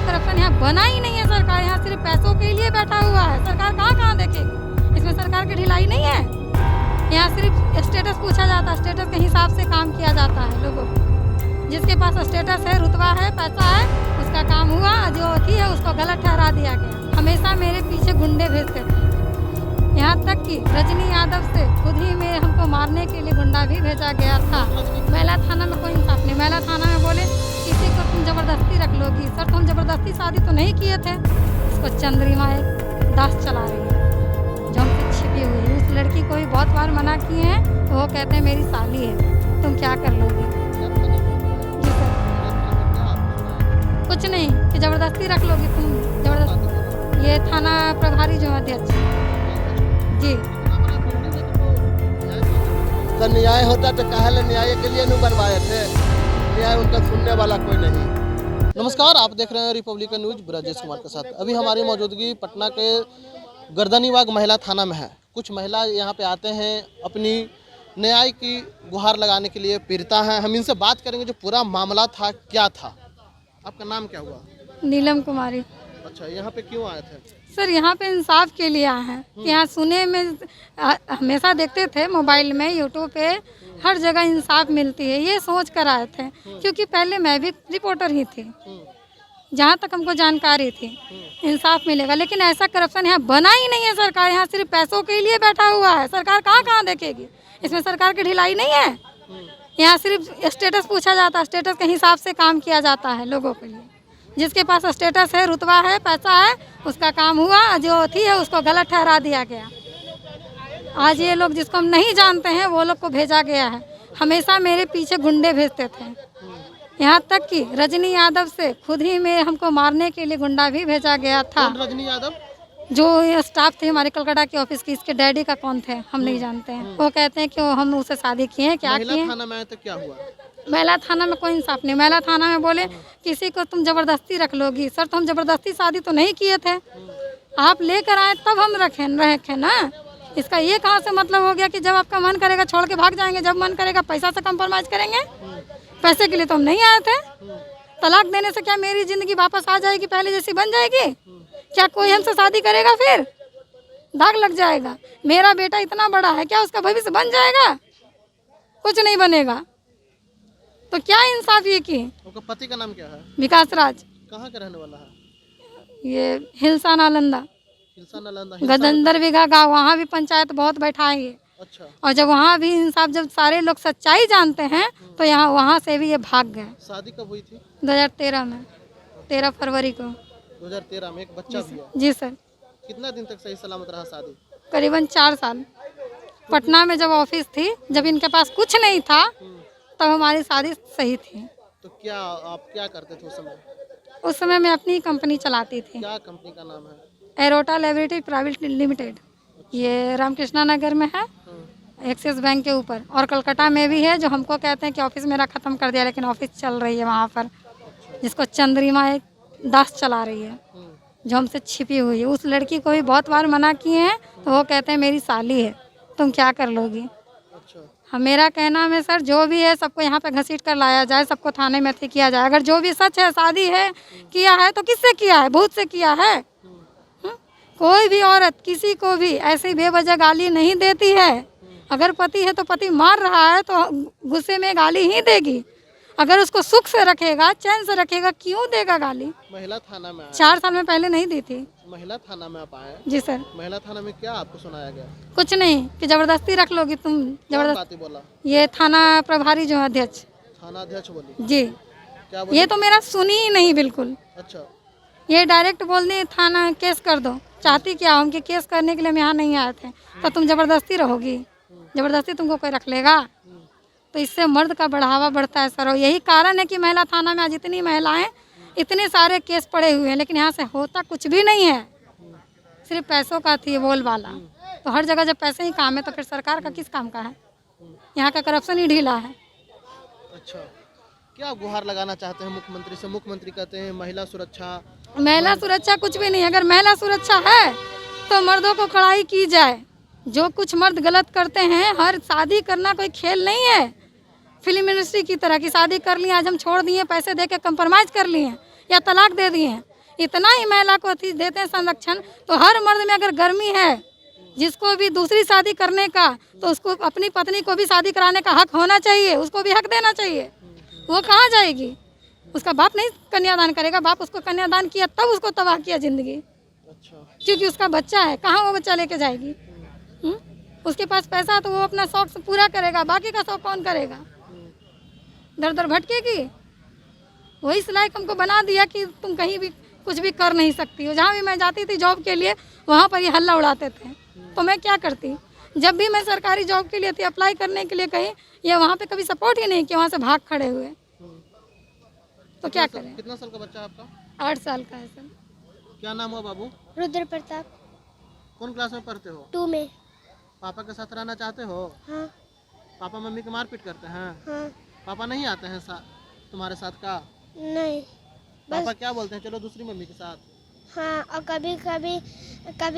Corruption यहाँ बना ही नहीं है। सरकार यहाँ सिर्फ पैसों के लिए बैठा हुआ है। सरकार कहाँ कहाँ देखेगी, इसमें सरकार की ढिलाई नहीं है। यहाँ सिर्फ स्टेटस पूछा जाता है, स्टेटस के हिसाब से काम किया जाता है लोगों को। जिसके पास स्टेटस है, रुतबा है, पैसा है, उसका काम हुआ, जो थी है उसको गलत ठहरा दिया गया। हमेशा मेरे पीछे गुंडे भेजते थे, यहाँ तक कि रजनी यादव से खुद ही में हमको मारने के लिए गुंडा भी भेजा गया था। महिला थाना में कोई इंसाफ नहीं। महिला थाना में बोले किसी को तुम जबरदस्ती रख लोगी। सर तो हम जबरदस्ती शादी तो नहीं किए थे। इसको चंद्रिमा एक दास चला रही है जो हमसे छिपी हुई है। उस लड़की को भी बहुत बार मना किए हैं तो वो कहते हैं मेरी साली है, तुम क्या कर लोगी। जी सर, कुछ नहीं कि जबरदस्ती रख लोगी तुम, जबरदस्ती। ये थाना प्रभारी जो अध्यक्ष जी। तो न्याय होता तो काहे न्याय के लिए नहीं बनवाए थे। न्याय उनका सुनने वाला कोई नहीं। नमस्कार, आप देख रहे हैं रिपब्लिकन न्यूज ब्रजेश कुमार के साथ। अभी हमारी मौजूदगी पटना के गर्दनीबाग महिला थाना में है। कुछ महिला यहाँ पे आते हैं अपनी न्याय की गुहार लगाने के लिए, पीड़िता हैं। हम इनसे बात करेंगे जो पूरा मामला था, क्या था। आपका नाम क्या हुआ? नीलम कुमारी। अच्छा, यहाँ पे क्यों आए थे? सर यहाँ पे इंसाफ के लिए आए हैं। यहाँ सुने में हमेशा देखते थे मोबाइल में, यूट्यूब पे हर जगह इंसाफ मिलती है, ये सोच कर आए थे। क्योंकि पहले मैं भी रिपोर्टर ही थी, जहाँ तक हमको जानकारी थी इंसाफ मिलेगा। लेकिन ऐसा करप्शन यहाँ बना ही नहीं है। सरकार यहाँ सिर्फ पैसों के लिए बैठा हुआ है। सरकार कहाँ कहाँ देखेगी, इसमें सरकार की ढिलाई नहीं है। यहाँ सिर्फ स्टेटस पूछा जाता है, स्टेटस के हिसाब से काम किया जाता है लोगों के लिए। जिसके पास स्टेटस है, रुतबा है, पैसा है, उसका काम हुआ, जो थी है उसको गलत ठहरा दिया गया। आज ये लोग जिसको हम नहीं जानते हैं वो लोग को भेजा गया है। हमेशा मेरे पीछे गुंडे भेजते थे, यहाँ तक कि रजनी यादव से खुद ही में हमको मारने के लिए गुंडा भी भेजा गया था। कौन रजनी यादव? जो ये स्टाफ थे हमारे कलकत्ता के ऑफिस की, इसके डैडी का कौन थे हम नहीं जानते हैं। वो कहते हैं कि हम उससे शादी किए हैं, क्या किए। महिला थाना में आए तो क्या हुआ? महिला थाना में कोई इंसाफ नहीं। महिला थाना में बोले किसी को तुम जबरदस्ती रख लोगी। सर तो हम जबरदस्ती शादी तो नहीं किए थे, आप लेकर आए तब हम रखे ना। इसका ये कहाँ से मतलब हो गया कि जब आपका मन करेगा छोड़ के भाग जाएंगे, जब मन करेगा पैसा से कंप्रोमाइज करेंगे। पैसे के लिए तो हम नहीं आए थे। तलाक देने से क्या मेरी जिंदगी वापस आ जाएगी, पहले जैसी बन जाएगी? क्या कोई हमसे शादी करेगा? फिर दाग लग जाएगा। मेरा बेटा इतना बड़ा है, क्या उसका भविष्य बन जाएगा? कुछ नहीं बनेगा। तो क्या इंसाफ ये की। उनका पति का नाम क्या है? विकास राज। कहाँ का रहने वाला है? ये हिलसा नालंदा, हिलसा नालंदा, गदंदर बीघा गाँव। वहाँ भी पंचायत बहुत बैठाएंगे। अच्छा। और जब वहाँ भी इंसाफ, जब सारे लोग सच्चाई जानते हैं तो यहाँ वहाँ से भी ये भाग गए। शादी कब हुई थी? 2013 में, 13 फरवरी को। 2013 में एक बच्चा भी है। जी सर। कितना दिन तक सही सलामत रहा शादी? करीबन 4 साल। पटना में जब ऑफिस थी, जब इनके पास कुछ नहीं था, तब हमारी शादी सही थी। तो क्या आप क्या करते थे उस समय? उस समय मैं अपनी कंपनी चलाती थी। क्या कंपनी का नाम है? Aorta laboratory private limited. ये रामकृष्णा नगर में है, एक्सिस बैंक के ऊपर। और कलकत्ता में भी है, जो हमको कहते हैं कि ऑफिस मेरा ख़त्म कर दिया, लेकिन ऑफिस चल रही है वहाँ पर, जिसको चंद्रिमा एक दास चला रही है, जो हमसे छिपी हुई है। उस लड़की को भी बहुत बार मना किए हैं तो वो कहते हैं मेरी साली है, तुम क्या कर लोगी। हाँ, मेरा कहना है सर, जो भी है सबको यहाँ पे घसीट कर लाया जाए, सबको थाने में अथी किया जाए। अगर जो भी सच है, शादी है, किया है, तो किससे किया है? भूत से किया है। कोई भी औरत किसी को भी ऐसी बेवजह गाली नहीं देती है। अगर पति है तो पति मार रहा है तो गुस्से में गाली ही देगी। अगर उसको सुख से रखेगा, चैन से रखेगा, क्यों देगा गाली। महिला थाना में 4 साल में पहले नहीं दी थी। महिला थाना में आप आए? जी सर। महिला थाना में क्या आपको सुनाया गया? कुछ नहीं कि जबरदस्ती रख लोगी तुम, जबरदस्ती बोला। ये थाना प्रभारी जो अध्यक्ष, थाना अध्यक्ष बोली। जी। क्या बोली? ये तो मेरा सुनी ही नहीं बिल्कुल। अच्छा। ये डायरेक्ट बोल दी थाना केस कर दो। चाहती क्या हम कि केस करने के लिए हम यहाँ नहीं आए थे, तो तुम जबरदस्ती रहोगी, जबरदस्ती तुमको कोई रख लेगा। तो इससे मर्द का बढ़ावा बढ़ता है सर। और यही कारण है कि महिला थाना में आज इतनी महिलाएं, इतने सारे केस पड़े हुए हैं, लेकिन यहाँ से होता कुछ भी नहीं है। सिर्फ पैसों का थी बोलबाला। तो हर जगह जब पैसे ही काम है तो फिर सरकार का किस काम का है? यहाँ का करप्शन ही ढीला है। अच्छा, क्या गुहार लगाना चाहते हैं मुख्यमंत्री से? मुख्यमंत्री कहते हैं महिला सुरक्षा। महिला सुरक्षा कुछ भी नहीं। अगर महिला सुरक्षा है तो मर्दों को कड़ाई की जाए। जो कुछ मर्द गलत करते हैं, हर शादी करना कोई खेल नहीं है। फिल्म इंडस्ट्री की तरह की शादी कर ली, आज हम छोड़ दिए, पैसे दे के कंप्रोमाइज़ कर लिए या तलाक दे दिए। इतना ही महिला को अति देते हैं संरक्षण, तो हर मर्द में अगर गर्मी है, जिसको भी दूसरी शादी करने का, तो उसको अपनी पत्नी को भी शादी कराने का हक होना चाहिए, उसको भी हक देना चाहिए। वो कहाँ जाएगी? उसका बाप नहीं कन्यादान करेगा, बाप उसको कन्यादान किया तब उसको तबाह किया ज़िंदगी, क्योंकि उसका बच्चा है, कहाँ वो बच्चा लेके जाएगी? उसके पास पैसा तो वो अपना शौक से पूरा करेगा, बाकी का शौक कौन करेगा? दर दर भटकेगी। वही सिलाई हमको बना दिया कि तुम कहीं भी कुछ भी कर नहीं सकती हो। जहाँ भी मैं जाती थी जॉब के लिए, वहाँ पर ये हल्ला उड़ाते थे, तो मैं क्या करती? जब भी मैं सरकारी जॉब के लिए थी अप्लाई करने के लिए कहीं, ये वहाँ पे कभी सपोर्ट ही नहीं किया, वहाँ से भाग खड़े हुए। तो क्या करें? कितना साल का बच्चा है आपका? 8 साल का है सर। क्या नाम हुआ बाबू? रुद्र प्रताप। कौन क्लास में पढ़ते हो? 2 में। पापा के साथ रहना चाहते हो? हाँ पापा मम्मी को मारपीट करते हैं? हाँ। पापा नहीं आते हैं तुम्हारे साथ का? नहीं पापा क्या बोलते हैं, चलो दूसरी मम्मी के साथ? हाँ, और कभी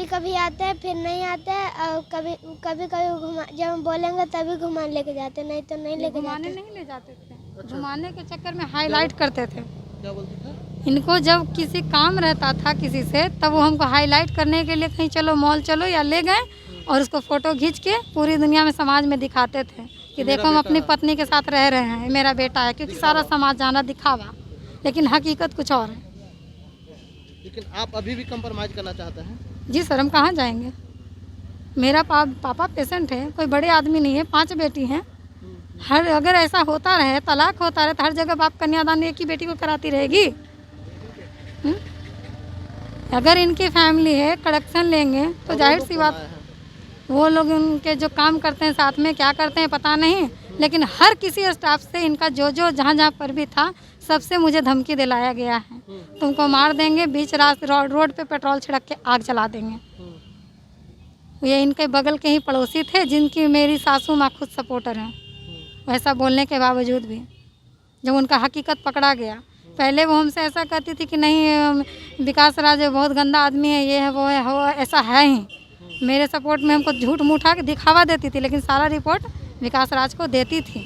कभी आते हैं, फिर नहीं आते हैं, और कभी घुमा, जब हम बोलेंगे तभी घुमाने लेके जाते, नहीं तो नहीं लेके घुमाने जाते। नहीं ले जाते थे, घुमाने के चक्कर में हाईलाइट करते थे। क्या बोलते थे? इनको जब किसी काम रहता था किसी से, तब वो हमको हाईलाइट करने के लिए कहीं चलो मॉल चलो या ले गए, और उसको फोटो खींच के पूरी दुनिया में समाज में दिखाते थे कि देखो हम अपनी पत्नी के साथ रह रहे हैं, मेरा बेटा है, क्योंकि सारा समाज जाना दिखावा, लेकिन हकीकत कुछ और है। लेकिन आप अभी भी कंप्रोमाइज करना चाहते हैं? जी सर, हम कहाँ जाएंगे? मेरा पापा पेशेंट है, कोई बड़े आदमी नहीं है, 5 बेटी हैं। हर अगर ऐसा होता रहे, तलाक होता रहे, तो हर जगह बाप कन्यादान एक ही बेटी को कराती रहेगी? अगर इनकी फैमिली है, कलेक्शन लेंगे तो जाहिर सी बात, वो लोग उनके जो काम करते हैं साथ में क्या करते हैं पता नहीं, लेकिन हर किसी स्टाफ से इनका जो जहाँ पर भी था, सबसे मुझे धमकी दिलाया गया है, तुमको मार देंगे, बीच रोड पे पेट्रोल छिड़क के आग जला देंगे। ये इनके बगल के ही पड़ोसी थे, जिनकी मेरी सासू माँ खुद सपोर्टर हैं। वैसा बोलने के बावजूद भी जब उनका हकीकत पकड़ा गया, पहले वो हमसे ऐसा कहती थी कि नहीं विकास राज बहुत गंदा आदमी है, ये है वो है, हो ऐसा है ही। मेरे सपोर्ट में हमको झूठ मूठा के दिखावा देती थी, लेकिन सारा रिपोर्ट विकास राज को देती थी।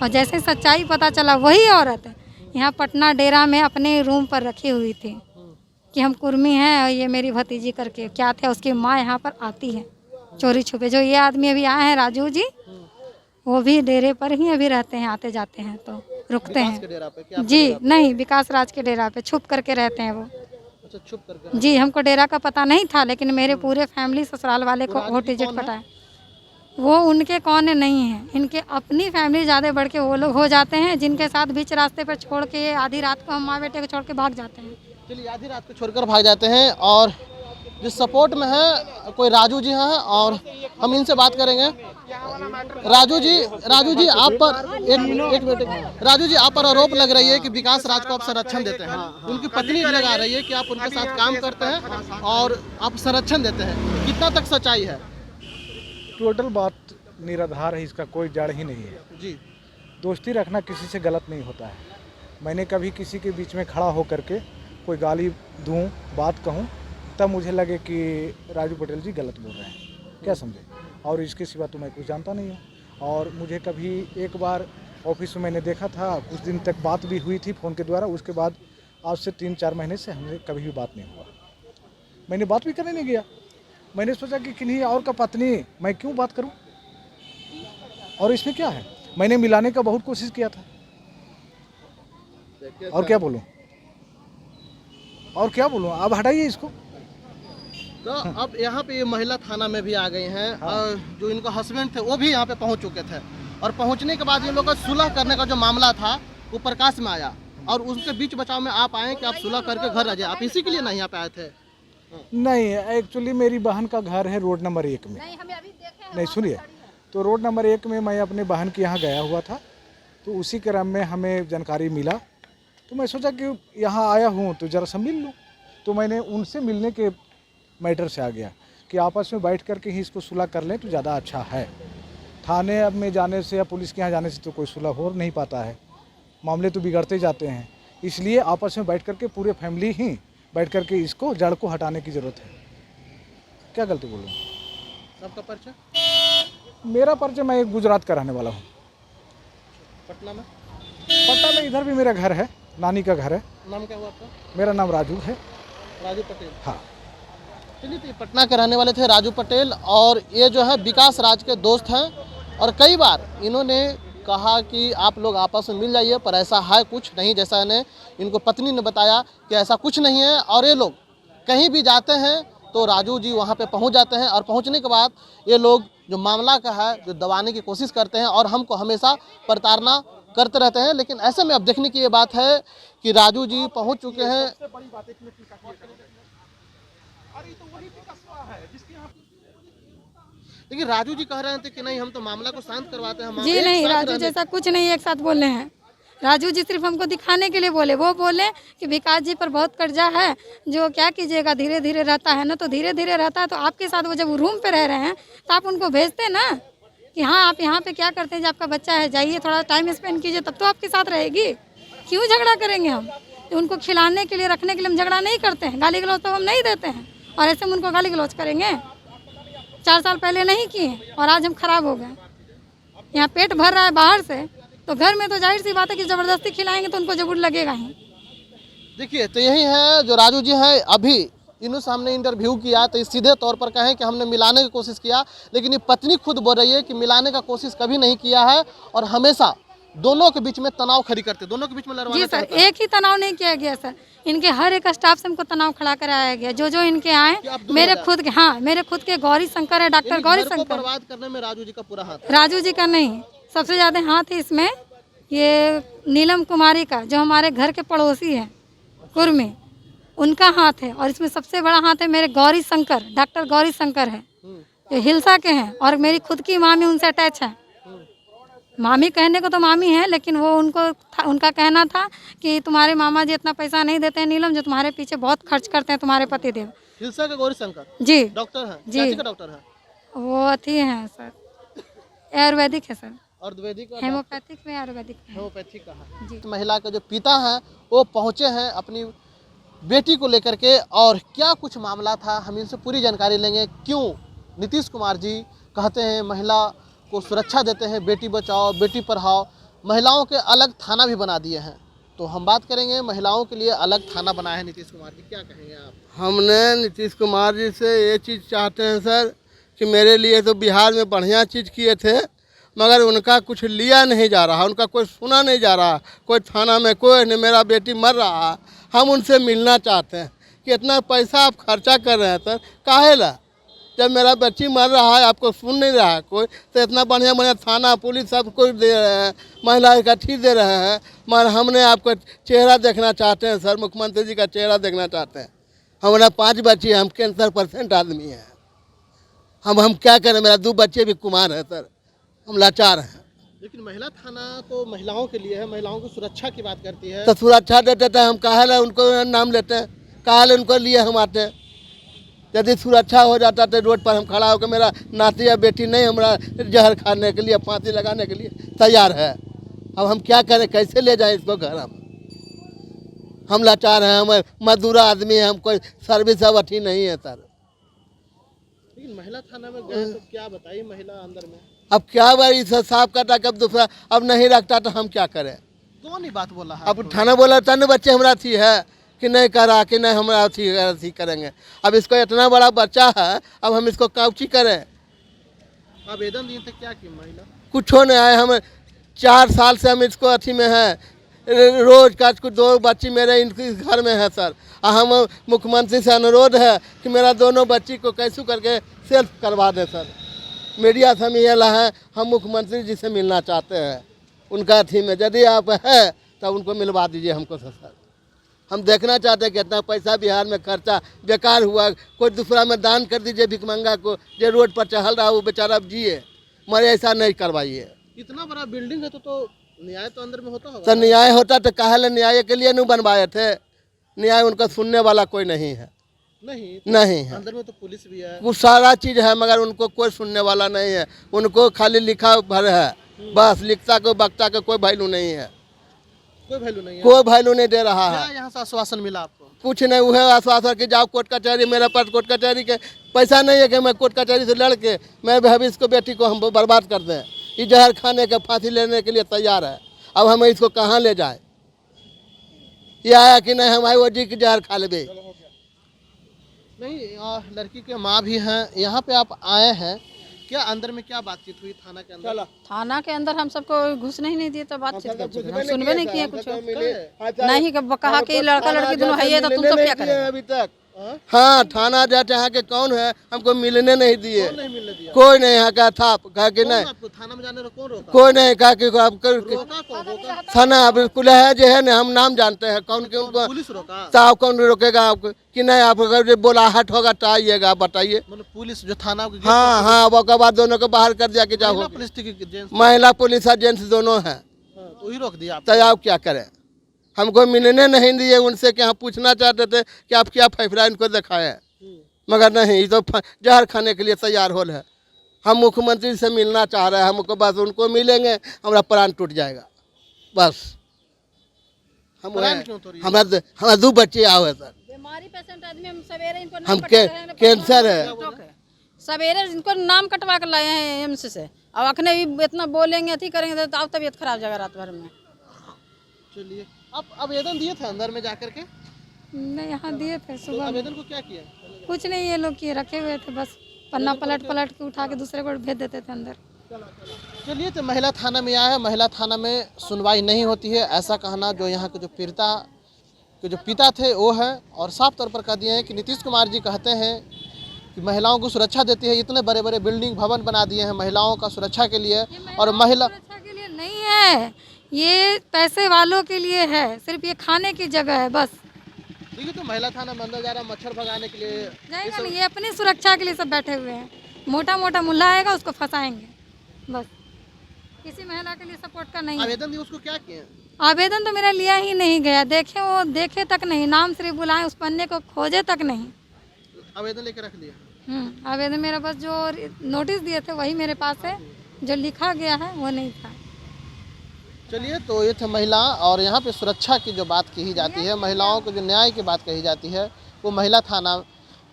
और जैसे सच्चाई पता चला, वही औरत यहाँ पटना डेरा में अपने रूम पर रखी हुई थी कि हम कुर्मी हैं और ये मेरी भतीजी करके क्या थे, उसकी माँ यहाँ पर आती है चोरी छुपे। जो ये आदमी अभी आए हैं राजू जी, वो भी डेरे पर ही अभी रहते हैं, आते जाते हैं तो रुकते विकास के हैं। डेरा पे? क्या जी नहीं, विकास राज के डेरा पे छुप करके रहते हैं वो। अच्छा, छुप करके? जी, हमको डेरा का पता नहीं था, लेकिन मेरे पूरे फैमिली ससुराल वाले को वो टिकट पटाए। वो उनके कौन नहीं है, इनके अपनी फैमिली ज़्यादा बढ़ के वो लोग हो जाते हैं, जिनके साथ बीच रास्ते पर छोड़ के आधी रात को हम माँ बेटे को छोड़ के भाग जाते हैं। चलिए, आधी रात को छोड़कर भाग जाते हैं। और जिस सपोर्ट में है कोई राजू जी हैं, और हम इनसे बात करेंगे। राजू जी आप पर एक मिनट, राजू जी आप पर आरोप लग रही है कि विकास राज को आप संरक्षण देते हैं। उनकी पत्नी लगा रही है कि आप उनके साथ काम करते हैं और आप संरक्षण देते हैं, कितना तक सच्चाई है? टोटल बात निराधार है, इसका कोई जड़ ही नहीं है जी। दोस्ती रखना किसी से गलत नहीं होता है। मैंने कभी किसी के बीच में खड़ा होकर के कोई गाली दूं, बात कहूं, तब मुझे लगे कि राजू पटेल जी गलत बोल रहे हैं, क्या समझे। और इसके सिवा तो मैं कुछ जानता नहीं हूं। और मुझे कभी एक बार ऑफिस में मैंने देखा था, कुछ दिन तक बात भी हुई थी फ़ोन के द्वारा, उसके बाद आज से 3-4 महीने से हमने कभी भी बात नहीं हुआ। मैंने बात भी करने नहीं गया। मैंने सोचा कि किन्हीं और का पत्नी मैं क्यों बात करूं, और इसमें क्या है। मैंने मिलाने का बहुत कोशिश किया था, और क्या बोलूं, अब हटाइए इसको। तो अब यहाँ पे ये महिला थाना में भी आ गई हैं। और जो इनका हस्बैंड थे वो भी यहाँ पे पहुँच चुके थे, और पहुँचने के बाद इन लोगों का सुलह करने का जो मामला था वो प्रकाश में आया, और उसके बीच बचाव में आप आए कि आप सुलह करके घर आ जाए। आप इसी के लिए नहीं यहाँ पे आए थे? नहीं, एक्चुअली मेरी बहन का घर है रोड नंबर 1 में। नहीं सुनिए, तो रोड नंबर 1 में मैं अपने बहन के यहाँ गया हुआ था, तो उसी क्रम में हमें जानकारी मिला, तो मैं सोचा कि यहाँ आया हूँ तो ज़रा सा मिल लूँ। तो मैंने उनसे मिलने के मैटर से आ गया कि आपस में बैठ कर के ही इसको सुलह कर लें तो ज़्यादा अच्छा है। थाने अब में जाने से या पुलिस के यहाँ जाने से तो कोई सुलह हो नहीं पाता है, मामले तो बिगड़ते जाते हैं। इसलिए आपस में बैठ कर के पूरे फैमिली ही बैठ कर के इसको जड़ को हटाने की ज़रूरत है। क्या गलती बोलूँ? सबका परिचय? मेरा परिचय, मैं एक गुजरात का रहने वाला हूँ। पटना में? पटना में इधर भी मेरा घर है, नानी का घर है। नाम क्या हुआ आपका? मेरा नाम राजू है। राजू पटेल। हाँ। चलिए, तो ये पटना के रहने वाले थे राजू पटेल, और ये जो है विकास राज के दोस्त हैं, और कई बार इन्होंने कहा कि आप लोग आपस में मिल जाइए, पर ऐसा है कुछ नहीं, जैसा इनको पत्नी ने बताया कि ऐसा कुछ नहीं है। और ये लोग कहीं भी जाते हैं तो राजू जी वहाँ पे पहुँच जाते हैं, और पहुँचने के बाद ये लोग जो मामला का है जो दबाने की कोशिश करते हैं और हमको हमेशा प्रताड़ना करते रहते हैं। लेकिन ऐसे में अब देखने की ये बात है कि राजू जी पहुँच चुके हैं। लेकिन राजू जी कह रहे थे कि नहीं, हम तो मामला को शांत करवाते हैं। जी नहीं, राजू जैसा कुछ नहीं एक साथ बोले हैं। राजू जी सिर्फ हमको दिखाने के लिए बोले। वो बोले कि विकास जी पर बहुत कर्जा है, जो क्या कीजिएगा, धीरे धीरे रहता है ना, तो धीरे धीरे रहता है तो आपके साथ वो जब रूम पे रह रहे हैं तो आप उनको भेजते ना कि हाँ आप यहाँ पे क्या करते हैं, जब आपका बच्चा है जाइए थोड़ा टाइम स्पेंड कीजिए, तब तो आपके साथ रहेगी। क्यों झगड़ा करेंगे हम? उनको खिलाने के लिए रखने के लिए हम झगड़ा नहीं करते हैं, गाली गलौज तो हम नहीं देते हैं, और ऐसे में उनको गाली गलौज करेंगे? 4 साल पहले नहीं किए और आज हम खराब हो गए। यहाँ पेट भर रहा है बाहर से, तो घर में तो जाहिर सी बात है कि ज़बरदस्ती खिलाएंगे तो उनको जरूर लगेगा ही। देखिए, तो यही है जो राजू जी हैं। अभी इन्होंने सामने इंटरव्यू किया तो सीधे तौर पर कहें कि हमने मिलाने की कोशिश किया, लेकिन ये पत्नी खुद बोल रही है कि मिलाने का कोशिश कभी नहीं किया है, और हमेशा दोनों के बीच में तनाव खड़ी करते, दोनों के बीच में लड़वाना जी सर, चाहते हैं। एक ही तनाव नहीं किया गया सर, इनके हर एक स्टाफ से हमको तनाव खड़ा कराया गया। जो इनके आए, मेरे खुद के, हाँ मेरे खुद के गौरी शंकर है, डॉक्टर गौरी घर को शंकर। बर्बाद करने में राजू जी का पूरा हाथ है। राजू जी का नहीं, सबसे ज़्यादा हाथ है इसमें ये नीलम कुमारी का, जो हमारे घर के पड़ोसी है कुर्मी, उनका हाथ है। और इसमें सबसे बड़ा हाथ है मेरे गौरी शंकर, डॉक्टर गौरी शंकर है, ये हिलसा के हैं, और मेरी खुद की मामी उनसे अटैच है। मामी कहने को तो मामी है, लेकिन वो उनका कहना था कि तुम्हारे मामा जी इतना पैसा नहीं देते हैं नीलम, जो तुम्हारे पीछे बहुत खर्च करते हैं तुम्हारे पतिदेव। हिलसा के गौरी शंकर जी डॉक्टर हैं? जी। क्या का डॉक्टर है? वो अथी हैं सर, आयुर्वेदिक है सर, आयुर्वेदिक का, हेमोपैथिक में आयुर्वेदिक है। होम्योपैथी का है। जी। तो महिला के जो पिता हैं वो पहुंचे हैं अपनी बेटी को लेकर के, और क्या कुछ मामला था हम इनसे पूरी जानकारी लेंगे। क्यों नीतीश कुमार जी कहते हैं महिला को सुरक्षा देते हैं, बेटी बचाओ बेटी पढ़ाओ, महिलाओं के अलग थाना भी बना दिए हैं। तो हम बात करेंगे, महिलाओं के लिए अलग थाना बनाया है नीतीश कुमार जी, क्या कहेंगे आप? हमने नीतीश कुमार जी से ये चीज़ चाहते हैं सर कि मेरे लिए तो बिहार में बढ़िया चीज़ किए थे, मगर उनका कुछ लिया नहीं जा रहा, उनका कोई सुना नहीं जा रहा, कोई थाना में कोई नहीं, मेरा बेटी मर रहा। हम उनसे मिलना चाहते हैं कि इतना पैसा आप खर्चा कर रहे हैं सर, काहे ला? जब मेरा बच्ची मर रहा है आपको सुन नहीं रहा है कोई, तो इतना बढ़िया बढ़िया थाना पुलिस सब कुछ दे रहे हैं, महिला इकट्ठी दे रहे हैं, मगर हमने आपका चेहरा देखना चाहते हैं सर, मुख्यमंत्री जी का चेहरा देखना चाहते हैं। हमारा 5 बच्चे, हम कैंसर पेशेंट आदमी हैं, हम क्या करें? मेरा 2 बच्चे भी कुमार हैं सर, हम लाचार हैं। लेकिन महिला थाना तो महिलाओं के लिए है, महिलाओं की सुरक्षा की बात करती है। तो सुरक्षा देते थे, हम काहे उनको नाम लेते हैं, काहे उनको लिए हम आते हैं? यदि सुरक्षा हो जाता तो रोड पर हम खड़ा होकर, मेरा नाती या बेटी नहीं हमारा जहर खाने के लिए, फांसी लगाने के लिए तैयार है। अब हम क्या करें, कैसे ले जाएं इसको घर? हम लाचार हैं, हम मजदूर आदमी हैं, हम कोई सर्विस अब अठी नहीं है सर। लेकिन महिला थाना में गए तो क्या बताइए महिला अंदर में? अब क्या भाई, साफ काटा कब दूसरा अब नहीं रखता तो हम क्या करें? कौन ही बात बोला है? अब थाना बोला तन बच्चे हमारा थी है कि नहीं करा, कि नहीं हमारा थी करेंगे। अब इसको इतना बड़ा बच्चा है, अब हम इसको काउची करें? आवेदन दिए थे, क्या की महिला? कुछ नहीं आए, हम 4 साल से हम इसको अथी में हैं, रोज का कुछ 2 बच्ची मेरे इनके घर में है सर। हम मुख्यमंत्री से अनुरोध है कि मेरा दोनों बच्ची को कैसे करके सेल्फ करवा दें सर। मीडिया से हम ये ला है, हम मुख्यमंत्री जी से मिलना चाहते हैं उनका अथी में, यदि आप है तो उनको मिलवा दीजिए हमको सर। हम देखना चाहते हैं कि इतना पैसा बिहार में खर्चा बेकार हुआ, कोई दूसरा में दान कर दीजिए भिखमंगा को, जो रोड पर चहल रहा वो बेचारा अब जिए, मरे ऐसा नहीं करवाइए। इतना बड़ा बिल्डिंग है तो न्याय तो अंदर में होता होगा। तो न्याय होता तो काहे न्याय के लिए नहीं बनवाए थे? न्याय उनका सुनने वाला कोई नहीं है। नहीं है, अंदर में तो पुलिस भी है, वो सारा चीज़ है, मगर उनको कोई सुनने वाला नहीं है। उनको खाली लिखा भर है बस, लिखता को बकता का कोई वैल्यू नहीं है, कोई वैल्यू नहीं है। कोई वैल्यू नहीं दे रहा है। क्या यहाँ से आश्वासन मिला आपको? कुछ नहीं, वो है आश्वासन कि जाओ कोर्ट कचहरी, मेरे पास कोर्ट कचहरी के पैसा नहीं है कि मैं कोर्ट कचहरी से लड़ के मैं भविष्य को बेटी को हम बर्बाद कर दें। ये जहर खाने का फांसी लेने के लिए तैयार है, अब हम इसको कहाँ ले जाए? ये आया कि नहीं हम आए वो जी की जहर खा लेबे, नहीं लड़की के माँ भी हैं, यहाँ पे आप आए हैं, क्या अंदर में क्या बातचीत हुई थाना के अंदर? थाना के अंदर हम सबको घुसने ही नहीं दिए तो बातचीत कर हम सुनबे नहीं किए कुछ नहीं कहा कि लड़का लड़की दोनों है ये तो तुम सब क्या करेंगे अभी तक हाँ थाना जाते यहाँ के कौन है हमको मिलने नहीं दिए, नहीं मिलने दिया? कोई नहीं यहाँ का था कहा कि नहीं, आपको थाना में जाने को कौन रोका? कोई नहीं कहा कि आप रोका कौन रोका? थाना बिल्कुल है जो है ना हम नाम जानते हैं कौन के उनको पुलिस रोका? साहब कौन रोकेगा आपको कि नहीं, आप अगर बोलाहट होगा तो आइएगा, आप बताइए। मतलब पुलिस जो थाना के हाँ हाँ वो के बाद दोनों को बाहर कर दिया कि जाओ, पुलिस थी कि जेंट्स? महिला पुलिस और जेंट्स दोनों हैं, तो वही रोक दिया तो आप क्या करें, हमको मिलने नहीं दिए उनसे कि हम पूछना चाहते थे कि आप क्या फैसला इनको दिखाएं, मगर नहीं तो जहर खाने के लिए तैयार हो है। हम मुख्यमंत्री से मिलना चाह रहे हैं, हमको बस उनको मिलेंगे हमारा प्राण टूट जाएगा बस। हम प्राण क्यों तोड़िए? हमारे 2 बच्चे आए सर, बीमारी पेशेंट आदमी हम सवेरे इनको हम कैंसर है, सवेरे इनको नाम कटवा कर लाए हैं एम्स से, अब अखने भी इतना बोलेंगे अथी करेंगे तो अब तबीयत खराब जाएगा रात भर में। चलिए आप आवेदन दिए थे अंदर में जाकर के? नहीं यहाँ दिए थे तो सुबह में। आवेदन को क्या किया? कुछ नहीं, ये लोग किए रखे हुए थे, बस पन्ना पलट पलट के उठा के दूसरे को भेज देते थे अंदर। चलिए तो महिला थाना में आया है, महिला थाना में सुनवाई नहीं होती है, ऐसा कहना जो यहाँ के जो पीड़िता के जो पिता थे वो है। और साफ तौर पर कह दिए हैं कि नीतीश कुमार जी कहते हैं कि महिलाओं को सुरक्षा देती है, इतने बड़े बड़े बिल्डिंग भवन बना दिए हैं महिलाओं का सुरक्षा के लिए, और महिला सुरक्षा के लिए नहीं है, ये पैसे वालों के लिए है, सिर्फ ये खाने की जगह है बस। देखिए तो महिला थाना में अंदर जा रहा मच्छर भगाने के लिए, जाएगा नहीं, ये अपनी सुरक्षा के लिए सब बैठे हुए हैं, मोटा मोटा मुल्ला आएगा उसको फंसाएंगे बस, किसी महिला के लिए सपोर्ट का नहीं है। आवेदन दिए उसको क्या किए? आवेदन तो मेरा लिया ही नहीं गया, देखे वो देखे तक नहीं, नाम सिर्फ बुलाए, उस पन्ने को खोजे तक नहीं। आवेदन लेके रख दिया? आवेदन मेरा बस जो नोटिस दिए थे वही मेरे पास है, जो लिखा गया है वो नहीं था। चलिए तो ये थे महिला, और यहाँ पे सुरक्षा की जो बात कही जाती है, महिलाओं को जो न्याय की बात कही जाती है, वो महिला थाना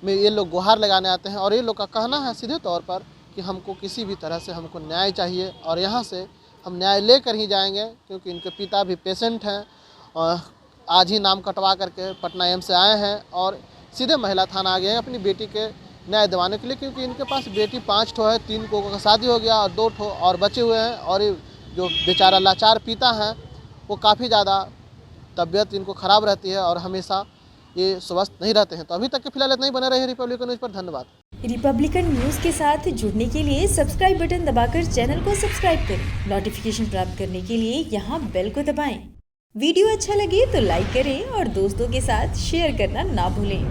में ये लोग गुहार लगाने आते हैं। और ये लोग का कहना है सीधे तौर पर कि हमको किसी भी तरह से हमको न्याय चाहिए, और यहाँ से हम न्याय लेकर ही जाएंगे, क्योंकि इनके पिता भी पेशेंट हैं और आज ही नाम कटवा करके पटना एम्स से आए हैं और सीधे महिला थाना आ गए हैं अपनी बेटी के न्याय दिवाने के लिए, क्योंकि इनके पास बेटी 5 ठो है, 3 को का शादी हो गया और 2 ठो और बचे हुए हैं। और ये जो बेचारा लाचार पिता हैं वो काफ़ी ज़्यादा तबीयत इनको ख़राब रहती है और हमेशा ये स्वस्थ नहीं रहते हैं। तो अभी तक के फिलहाल इतना ही, बने रहे रिपब्लिकन न्यूज़ पर। धन्यवाद। रिपब्लिकन न्यूज़ के साथ जुड़ने के लिए सब्सक्राइब बटन दबाकर चैनल को सब्सक्राइब करें। नोटिफिकेशन प्राप्त करने के लिए यहाँ बेल को दबाएं। वीडियो अच्छा लगे तो लाइक करें और दोस्तों के साथ शेयर करना ना भूलें।